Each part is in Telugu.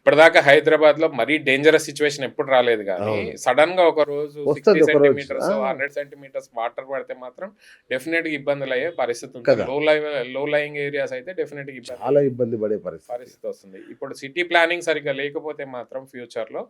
ఇప్పటిదాకా హైదరాబాద్ లో మరీ డేంజరస్ సిచ్యువేషన్ ఎప్పుడు రాలేదు కానీ అవును. సడన్ గా ఒక రోజు వస్తది 60 ఒకరోజు. సెంటీమీటర్స్ 100 సెంటీమీటర్స్ వాటర్ పడితే మాత్రం డెఫినెట్ గా ఇబ్బందులు అయ్యే పరిస్థితి ఉంటుంది. కదా! లో లయింగ్ ఏరియాస్ అయితే డెఫినెట్ గా చాలా ఇబ్బంది పడే పరిస్థితి. పరిస్థితి వస్తుంది. ఇప్పుడు సిటీ ప్లానింగ్ సరిగ్గా లేకపోతే మాత్రం ఫ్యూచర్ లో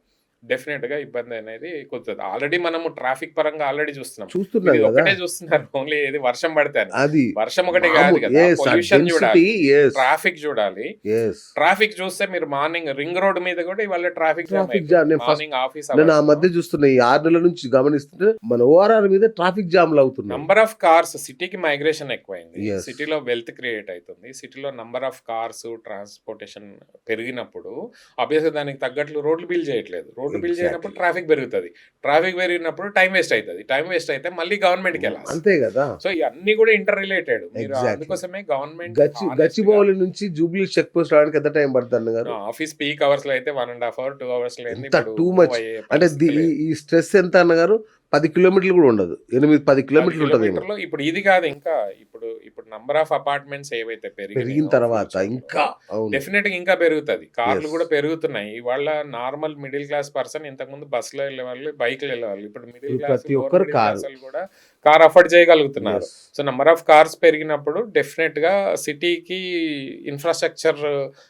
డెఫినెట్ గా ఇబ్బంది అనేది కుదురుతుంది. ఆల్రెడీ మనము ట్రాఫిక్ పరంగా ఆల్రెడీ చూస్తున్నాం. చూస్తున్నాం ఇది గదా! ఒకటే చూస్తున్నారు ఓన్లీ ఏది వర్షం పడితే అని. అది వర్షం ఒకటే కాదు కదా, యెస్. ఆ పొల్యూషన్ డెన్సిటీ చూడాలి, యెస్. ట్రాఫిక్ చూడాలి. యెస్. ట్రాఫిక్ చూస్తే మీరు మార్నింగ్ రింగ్ రోడ్ మీద కూడా ఇవాళ ట్రాఫిక్ జామ్ ట్రాఫిక్ జామ్. అయితుంది. మార్నింగ్ ఆఫీస్ నేను ఆ అవర్స్ మధ్య చూస్తున్నా. ఈ 6 నెలల నుంచి గమనిస్తుంటే మన ఓఆర్ఆర్ మీద ట్రాఫిక్ జామ్‌లు అవుతున్నాయి. నంబర్ ఆఫ్ కార్స్ సిటీకి మైగ్రేషన్ ఎక్కువైంది. Yes. సిటీలో వెల్త్ క్రియేట్ అవుతుంది. సిటీలో నంబర్ ఆఫ్ కార్స్ ట్రాన్స్పోర్టేషన్ పెరిగినప్పుడు ఆబ్వియస్‌గా దానికి తగ్గట్లు రోడ్లు బిల్డ్ చేయట్లేదు. రోడ్లు బిల్డ్ చేయనప్పుడు Exactly. ట్రాఫిక్ పెరుగుతది. ట్రాఫిక్ పెరిగినప్పుడు టైం వేస్ట్ అవుతది. టైం వేస్ట్ అయితే మళ్ళీ గవర్నమెంట్‌కి వెళ్ళాలి. అంతే గదా! సో ఇవన్నీ కూడా ఇంటర్ రిలేటెడ్. మీరు Exactly. అందుకోసమే గవర్నమెంట్ గచ్చిబౌలి నుంచి జూబ్లీ చెక్ పోస్ట్ రావడానికి ఎంత టైం పడుతుంది అన్నగారు? ఆఫీస్ పీక్ అవర్స్ లో అయితే 1.5 అవర్ 2 అవర్స్ లో ఎంత టూ మచ్. అంటే ఈ స్ట్రెస్ ఎంత అన్నగారు? 10 కిలోమీటర్లు కూడా ఉండదు. 8-10 కిలోమీటర్లు ఉంటుంది. ఇప్పుడు ఇది కాదు, ఇంకా ఇప్పుడు నంబర్ ఆఫ్ అపార్ట్మెంట్స్ ఏవైతే పెరిగిన తర్వాత ఇంకా అవును. డెఫినెట్ గా ఇంకా పెరుగుతుంది. కార్లు Yes. కూడా పెరుగుతున్నాయి. ఇవాళ నార్మల్ మిడిల్ క్లాస్ పర్సన్ ఇంతకు ముందు బస్సులో వెళ్ళేవాళ్ళు, బైక్లు వెళ్ళేవాళ్ళు. ఇప్పుడు మిడిల్ ఇప్పుడు క్లాస్ ప్రతి ఒక్కరు కారు. కూడా కార్ అఫోర్డ్ చేయగలుగుతున్నారు. Yes. So number of cars పెరిగినప్పుడు డెఫినెట్ గా సిటీకి ఇన్ఫ్రాస్ట్రక్చర్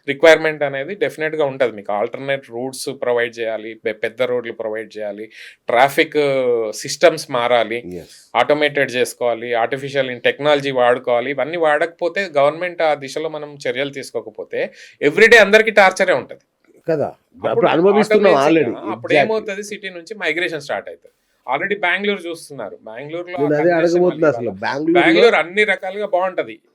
రిక్వైర్మెంట్ అనేది డెఫినెట్ గా ఉంటుంది. మీకు ఆల్టర్నేట్ రూట్స్ ప్రొవైడ్ చేయాలి, పెద్ద రోడ్లు ప్రొవైడ్ చేయాలి, ట్రాఫిక్ సిస్టమ్స్ మారాలి, Yes. ఆటోమేటెడ్ చేసుకోవాలి, ఆర్టిఫిషియల్ టెక్నాలజీ వాడుకోవాలి. ఇవన్నీ వాడకపోతే గవర్నమెంట్ ఆ దిశలో మనం చర్యలు తీసుకోకపోతే ఎవ్రీడే అందరికి టార్చరే ఉంటుంది కదా! అప్పుడు అనుభవిస్తున్నాం ఆల్రెడీ. అప్పుడు ఏమవుతుంది, సిటీ నుంచి మైగ్రేషన్ స్టార్ట్ అవుతుంది. ఆల్రెడీ బెంగళూరు చూస్తున్నారు. బెంగళూరులో నేను అదే అడగబోతున్నా. అసలు బెంగళూరు అన్ని రకాలుగా బాగుంటది.